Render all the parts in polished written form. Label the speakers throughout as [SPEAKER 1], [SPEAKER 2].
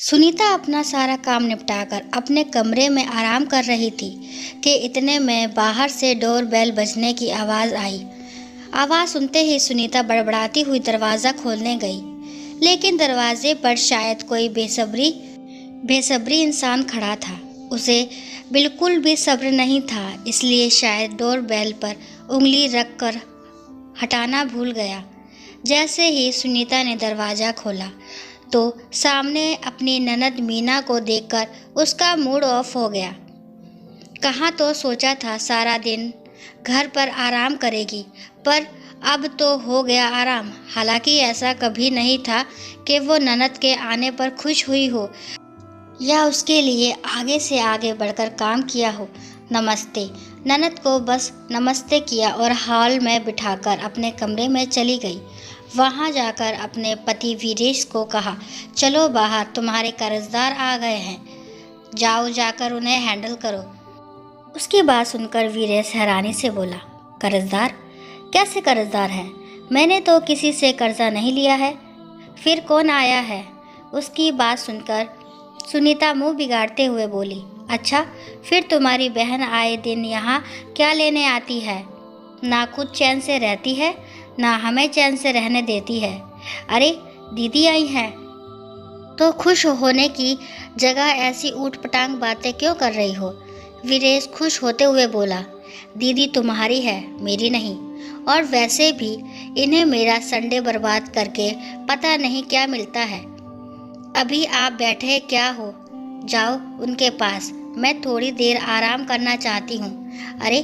[SPEAKER 1] सुनीता अपना सारा काम निपटाकर अपने कमरे में आराम कर रही थी कि इतने में बाहर से डोर बेल बजने की आवाज़ आई। आवाज़ सुनते ही सुनीता बड़बड़ाती हुई दरवाज़ा खोलने गई, लेकिन दरवाजे पर शायद कोई बेसब्री इंसान खड़ा था। उसे बिल्कुल भी सब्र नहीं था, इसलिए शायद डोर बेल पर उंगली रख कर हटाना भूल गया। जैसे ही सुनीता ने दरवाज़ा खोला तो सामने अपनी ननद मीना को देखकर उसका मूड ऑफ हो गया। कहाँ तो सोचा था सारा दिन घर पर आराम करेगी, पर अब तो हो गया आराम। हालांकि ऐसा कभी नहीं था कि वो ननद के आने पर खुश हुई हो या उसके लिए आगे से आगे बढ़कर काम किया हो। नमस्ते, ननद को बस नमस्ते किया और हॉल में बिठाकर अपने कमरे में चली गई। वहां जाकर अपने पति वीरेश को कहा, चलो बाहर, तुम्हारे कर्जदार आ गए हैं, जाओ जाकर उन्हें हैंडल करो। उसकी बात सुनकर वीरेश हैरानी से बोला, कर्जदार? कैसे कर्जदार हैं? मैंने तो किसी से कर्जा नहीं लिया है। फिर कौन आया है? उसकी बात सुनकर सुनीता मुंह बिगाड़ते हुए बोली, अच्छा, फिर तुम्हारी बहन आए दिन यहाँ क्या लेने आती है? ना खुद चैन से रहती है, ना हमें चैन से रहने देती है। अरे दीदी आई हैं तो खुश होने की जगह ऐसी ऊटपटांग बातें क्यों कर रही हो? वीरेश खुश होते हुए बोला, दीदी तुम्हारी है, मेरी नहीं। और वैसे भी इन्हें मेरा संडे बर्बाद करके पता नहीं क्या मिलता है। अभी आप बैठे क्या हो? जाओ उनके पास, मैं थोड़ी देर आराम करना चाहती हूँ। अरे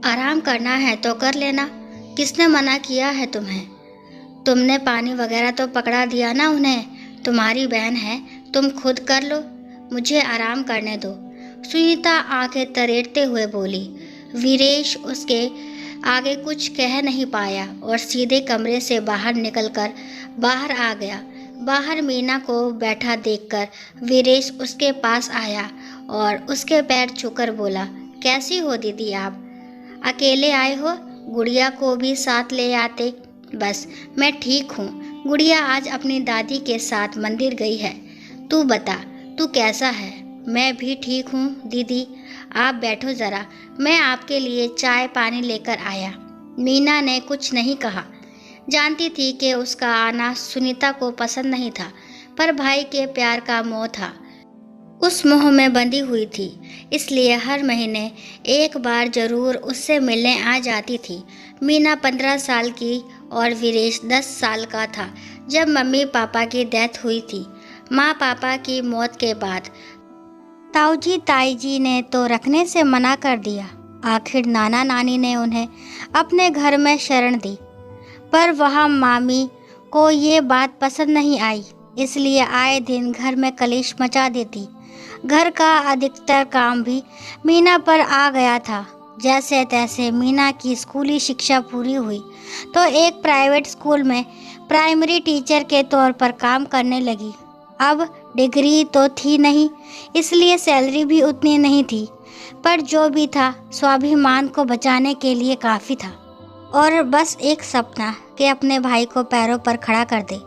[SPEAKER 1] आराम करना है तो कर लेना, किसने मना किया है तुम्हें? तुमने पानी वगैरह तो पकड़ा दिया ना उन्हें, तुम्हारी बहन है, तुम खुद कर लो, मुझे आराम करने दो। सुनीता आंखें तरेड़ते हुए बोली। वीरेश उसके आगे कुछ कह नहीं पाया और सीधे कमरे से बाहर निकलकर बाहर आ गया। बाहर मीना को बैठा देखकर वीरेश उसके पास आया और उसके पैर छूकर बोला, कैसी हो दीदी आप? अकेले आए हो? गुड़िया को भी साथ ले आते। बस मैं ठीक हूँ, गुड़िया आज अपनी दादी के साथ मंदिर गई है। तू बता, तू कैसा है? मैं भी ठीक हूँ दीदी, आप बैठो ज़रा, मैं आपके लिए चाय पानी लेकर आया। मीना ने कुछ नहीं कहा। जानती थी कि उसका आना सुनीता को पसंद नहीं था, पर भाई के प्यार का मोह था, उस मोह में बंधी हुई थी, इसलिए हर महीने एक बार जरूर उससे मिलने आ जाती थी। मीना 15 साल की और वीरेश 10 साल का था जब मम्मी पापा की डेथ हुई थी। माँ पापा की मौत के बाद ताऊजी ताईजी ने तो रखने से मना कर दिया। आखिर नाना नानी ने उन्हें अपने घर में शरण दी, पर वहाँ मामी को ये बात पसंद नहीं आई, इसलिए आए दिन घर में कलेश मचा देती। घर का अधिकतर काम भी मीना पर आ गया था। जैसे तैसे मीना की स्कूली शिक्षा पूरी हुई तो एक प्राइवेट स्कूल में प्राइमरी टीचर के तौर पर काम करने लगी। अब डिग्री तो थी नहीं, इसलिए सैलरी भी उतनी नहीं थी, पर जो भी था स्वाभिमान को बचाने के लिए काफ़ी था और बस एक सपना कि अपने भाई को पैरों पर खड़ा कर दे।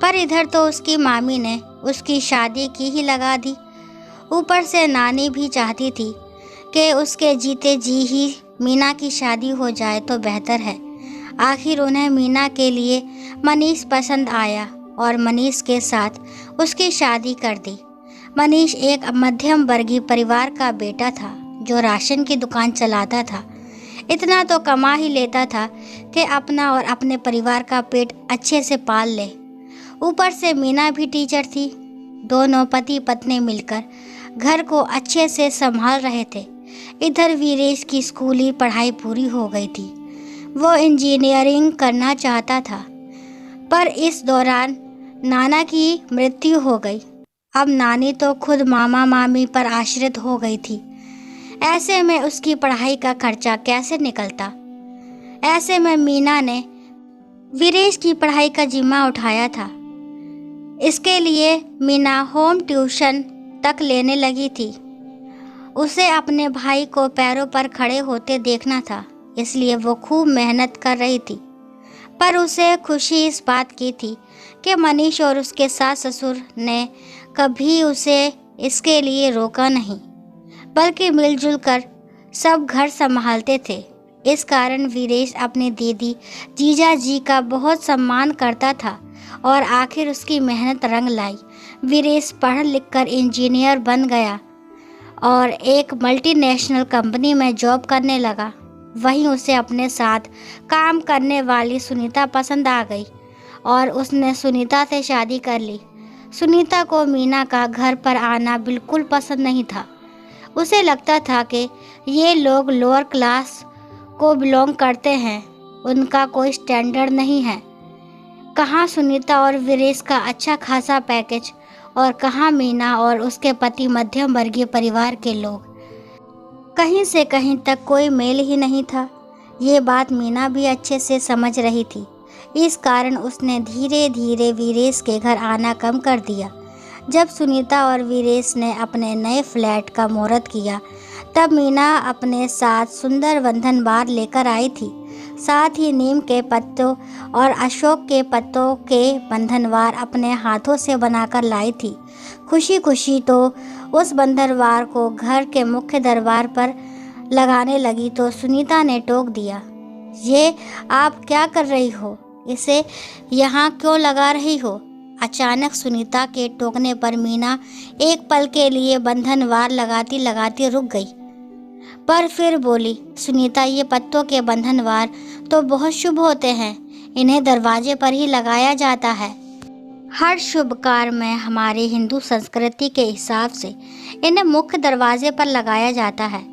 [SPEAKER 1] पर इधर तो उसकी मामी ने उसकी शादी की ही लगा दी। ऊपर से नानी भी चाहती थी कि उसके जीते जी ही मीना की शादी हो जाए तो बेहतर है। आखिर उन्हें मीना के लिए मनीष पसंद आया और मनीष के साथ उसकी शादी कर दी। मनीष एक मध्यम वर्गीय परिवार का बेटा था जो राशन की दुकान चलाता था। इतना तो कमा ही लेता था कि अपना और अपने परिवार का पेट अच्छे से पाल ले। ऊपर से मीना भी टीचर थी। दोनों पति पत्नी मिलकर घर को अच्छे से संभाल रहे थे। इधर वीरेश की स्कूली पढ़ाई पूरी हो गई थी। वो इंजीनियरिंग करना चाहता था, पर इस दौरान नाना की मृत्यु हो गई। अब नानी तो खुद मामा मामी पर आश्रित हो गई थी। ऐसे में उसकी पढ़ाई का खर्चा कैसे निकलता? ऐसे में मीना ने वीरेश की पढ़ाई का जिम्मा उठाया था। इसके लिए मीना होम ट्यूशन तक लेने लगी थी। उसे अपने भाई को पैरों पर खड़े होते देखना था, इसलिए वो खूब मेहनत कर रही थी। पर उसे खुशी इस बात की थी कि मनीष और उसके सास ससुर ने कभी उसे इसके लिए रोका नहीं, बल्कि मिलजुल कर सब घर संभालते थे। इस कारण वीरेश अपनी दीदी जीजा जी का बहुत सम्मान करता था और आखिर उसकी मेहनत रंग लाई। वीरेश पढ़ लिख कर इंजीनियर बन गया और एक मल्टीनेशनल कंपनी में जॉब करने लगा। वहीं उसे अपने साथ काम करने वाली सुनीता पसंद आ गई और उसने सुनीता से शादी कर ली। सुनीता को मीना का घर पर आना बिल्कुल पसंद नहीं था। उसे लगता था कि ये लोग लोअर क्लास को बिलोंग करते हैं, उनका कोई स्टैंडर्ड नहीं है। कहाँ सुनीता और वीरेश का अच्छा खासा पैकेज और कहाँ मीना और उसके पति मध्यम वर्गीय परिवार के लोग। कहीं से कहीं तक कोई मेल ही नहीं था। ये बात मीना भी अच्छे से समझ रही थी। इस कारण उसने धीरे धीरे वीरेश के घर आना कम कर दिया। जब सुनीता और वीरेश ने अपने नए फ्लैट का मुहूर्त किया, तब मीना अपने साथ सुंदर बंधन बार लेकर आई थी। साथ ही नीम के पत्तों और अशोक के पत्तों के बंधनवार अपने हाथों से बनाकर लाई थी। खुशी खुशी तो उस बंधनवार को घर के मुख्य दरबार पर लगाने लगी तो सुनीता ने टोक दिया, ये आप क्या कर रही हो? इसे यहाँ क्यों लगा रही हो? अचानक सुनीता के टोकने पर मीना एक पल के लिए बंधनवार लगाती लगाती रुक गई, पर फिर बोली, सुनीता, ये पत्तों के बंधनवार तो बहुत शुभ होते हैं, इन्हें दरवाजे पर ही लगाया जाता है। हर शुभ कार्य में हमारी हिंदू संस्कृति के हिसाब से इन्हें मुख्य दरवाजे पर लगाया जाता है,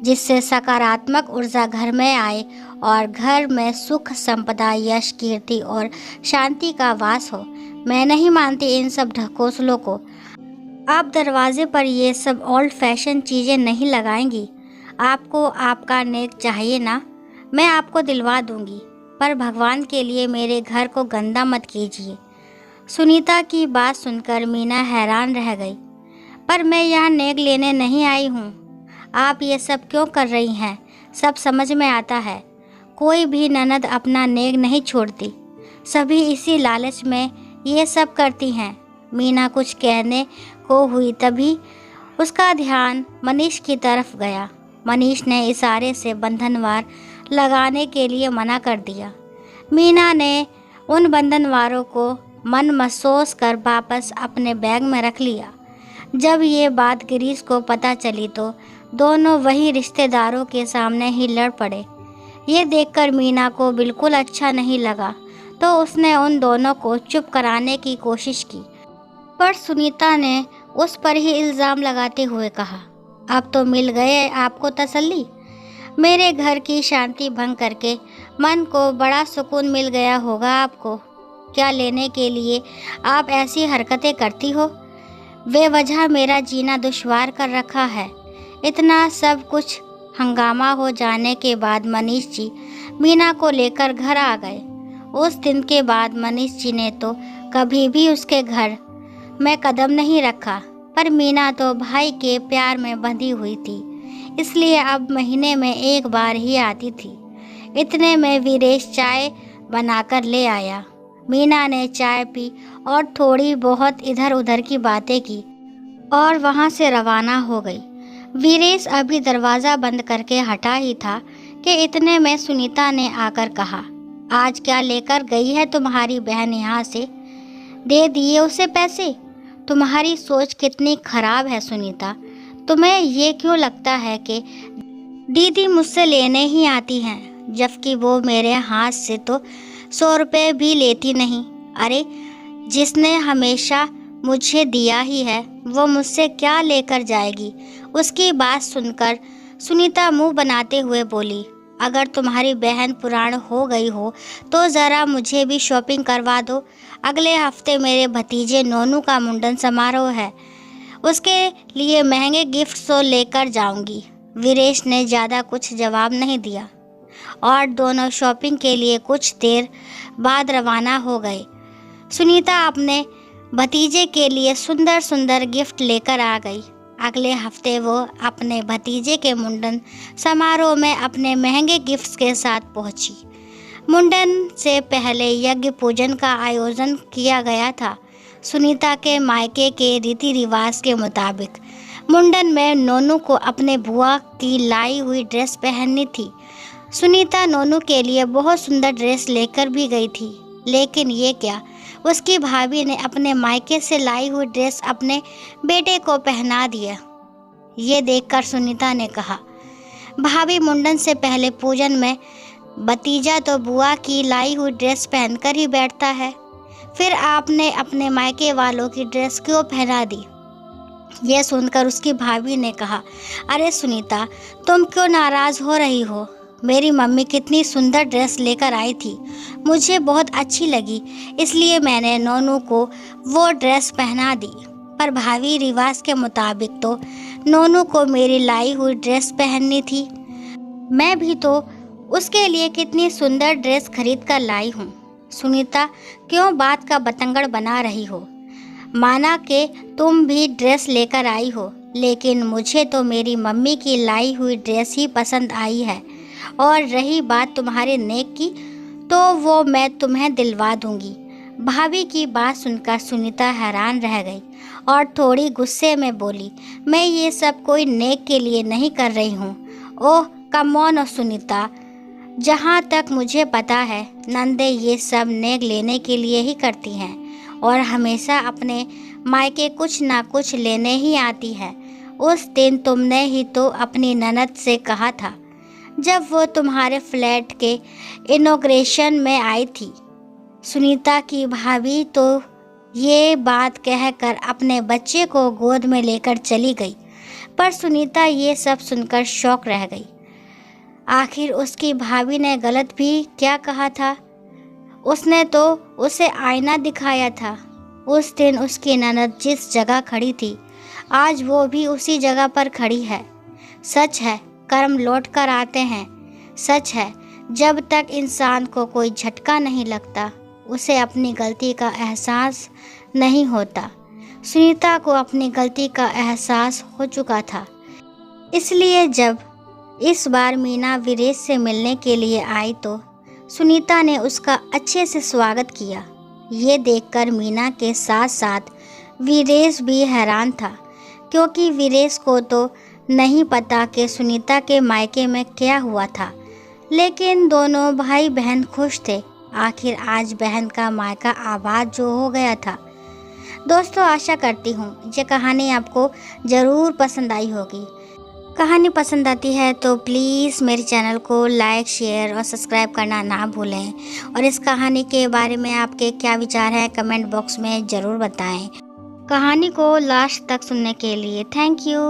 [SPEAKER 1] जिससे सकारात्मक ऊर्जा घर में आए और घर में सुख, संपदा, यश, कीर्ति और शांति का वास हो। मैं नहीं मानती इन सब ढकोसलों को। आप दरवाजे पर ये सब ओल्ड फैशन चीज़ें नहीं लगाएंगी। आपको आपका नेक चाहिए ना, मैं आपको दिलवा दूंगी, पर भगवान के लिए मेरे घर को गंदा मत कीजिए। सुनीता की बात सुनकर मीना हैरान रह गई। पर मैं यहाँ नेक लेने नहीं आई हूँ। आप ये सब क्यों कर रही हैं? सब समझ में आता है। कोई भी ननद अपना नेक नहीं छोड़ती, सभी इसी लालच में ये सब करती हैं। मीना कुछ कहने को हुई, तभी उसका ध्यान मनीष की तरफ गया। मनीष ने इशारे से बंधनवार लगाने के लिए मना कर दिया। मीना ने उन बंधनवारों को मन महसूस कर वापस अपने बैग में रख लिया। जब ये बात गिरीश को पता चली तो दोनों वही रिश्तेदारों के सामने ही लड़ पड़े। ये देखकर मीना को बिल्कुल अच्छा नहीं लगा, तो उसने उन दोनों को चुप कराने की कोशिश की, पर सुनीता ने उस पर ही इल्ज़ाम लगाते हुए कहा, अब तो मिल गए आपको तसल्ली। मेरे घर की शांति भंग करके मन को बड़ा सुकून मिल गया होगा आपको। क्या लेने के लिए आप ऐसी हरकतें करती हो? बेवजह मेरा जीना दुश्वार कर रखा है। इतना सब कुछ हंगामा हो जाने के बाद मनीष जी मीना को लेकर घर आ गए। उस दिन के बाद मनीष जी ने तो कभी भी उसके घर में कदम नहीं रखा, पर मीना तो भाई के प्यार में बंधी हुई थी, इसलिए अब महीने में एक बार ही आती थी। इतने में वीरेश चाय बनाकर ले आया। मीना ने चाय पी और थोड़ी बहुत इधर उधर की बातें की और वहाँ से रवाना हो गई। वीरेश अभी दरवाज़ा बंद करके हटा ही था कि इतने में सुनीता ने आकर कहा, आज क्या लेकर गई है तुम्हारी बहन यहाँ से? दे दिए उसे पैसे? तुम्हारी सोच कितनी खराब है सुनीता। तुम्हें ये क्यों लगता है कि दीदी मुझसे लेने ही आती हैं, जबकि वो मेरे हाथ से तो 100 रुपये भी लेती नहीं। अरे जिसने हमेशा मुझे दिया ही है वो मुझसे क्या लेकर जाएगी? उसकी बात सुनकर सुनीता मुंह बनाते हुए बोली, अगर तुम्हारी बहन पुराण हो गई हो तो ज़रा मुझे भी शॉपिंग करवा दो। अगले हफ्ते मेरे भतीजे नोनू का मुंडन समारोह है, उसके लिए महंगे गिफ्ट तो लेकर जाऊंगी। वीरेश ने ज़्यादा कुछ जवाब नहीं दिया और दोनों शॉपिंग के लिए कुछ देर बाद रवाना हो गए। सुनीता अपने भतीजे के लिए सुंदर सुंदर गिफ्ट लेकर आ गई। अगले हफ्ते वो अपने भतीजे के मुंडन समारोह में अपने महंगे गिफ्ट्स के साथ पहुंची। मुंडन से पहले यज्ञ पूजन का आयोजन किया गया था। सुनीता के मायके के रीति रिवाज के मुताबिक मुंडन में नोनू को अपने बुआ की लाई हुई ड्रेस पहननी थी। सुनीता नोनू के लिए बहुत सुंदर ड्रेस लेकर भी गई थी, लेकिन ये क्या, उसकी भाभी ने अपने मायके से लाई हुई ड्रेस अपने बेटे को पहना दिया। ये देखकर सुनीता ने कहा, भाभी मुंडन से पहले पूजन में भतीजा तो बुआ की लाई हुई ड्रेस पहनकर ही बैठता है, फिर आपने अपने मायके वालों की ड्रेस क्यों पहना दी। यह सुनकर उसकी भाभी ने कहा, अरे सुनीता, तुम क्यों नाराज़ हो रही हो। मेरी मम्मी कितनी सुंदर ड्रेस लेकर आई थी, मुझे बहुत अच्छी लगी, इसलिए मैंने नोनू को वो ड्रेस पहना दी। पर भाभी, रिवाज के मुताबिक तो नोनू को मेरी लाई हुई ड्रेस पहननी थी। मैं भी तो उसके लिए कितनी सुंदर ड्रेस खरीद कर लाई हूँ। सुनीता, क्यों बात का बतंगड़ बना रही हो। माना कि तुम भी ड्रेस लेकर आई हो, लेकिन मुझे तो मेरी मम्मी की लाई हुई ड्रेस ही पसंद आई है। और रही बात तुम्हारे नेक की, तो वो मैं तुम्हें दिलवा दूंगी। भाभी की बात सुनकर सुनीता हैरान रह गई और थोड़ी गुस्से में बोली, मैं ये सब कोई नेक के लिए नहीं कर रही हूँ। ओह कम ऑन सुनीता, जहाँ तक मुझे पता है नंदे ये सब नेक लेने के लिए ही करती हैं और हमेशा अपने मायके कुछ ना कुछ लेने ही आती है। उस दिन तुमने ही तो अपनी ननद से कहा था जब वो तुम्हारे फ्लैट के इनॉग्रेशन में आई थी। सुनीता की भाभी तो ये बात कहकर अपने बच्चे को गोद में लेकर चली गई, पर सुनीता ये सब सुनकर शॉक रह गई। आखिर उसकी भाभी ने गलत भी क्या कहा था। उसने तो उसे आईना दिखाया था। उस दिन उसकी ननद जिस जगह खड़ी थी, आज वो भी उसी जगह पर खड़ी है। सच है, कर्म लौट कर आते हैं। सच है, जब तक इंसान को कोई झटका नहीं लगता, उसे अपनी गलती का एहसास नहीं होता। सुनीता को अपनी गलती का एहसास हो चुका था, इसलिए जब इस बार मीना वीरेश से मिलने के लिए आई तो सुनीता ने उसका अच्छे से स्वागत किया। ये देखकर मीना के साथ साथ वीरेश भी हैरान था, क्योंकि वीरेश को तो नहीं पता कि सुनीता के मायके में क्या हुआ था। लेकिन दोनों भाई बहन खुश थे। आखिर आज बहन का मायका आबाद जो हो गया था। दोस्तों, आशा करती हूँ ये कहानी आपको ज़रूर पसंद आई होगी। कहानी पसंद आती है तो प्लीज़ मेरे चैनल को लाइक, शेयर और सब्सक्राइब करना ना भूलें। और इस कहानी के बारे में आपके क्या विचार हैं कमेंट बॉक्स में ज़रूर बताएं। कहानी को लास्ट तक सुनने के लिए थैंक यू।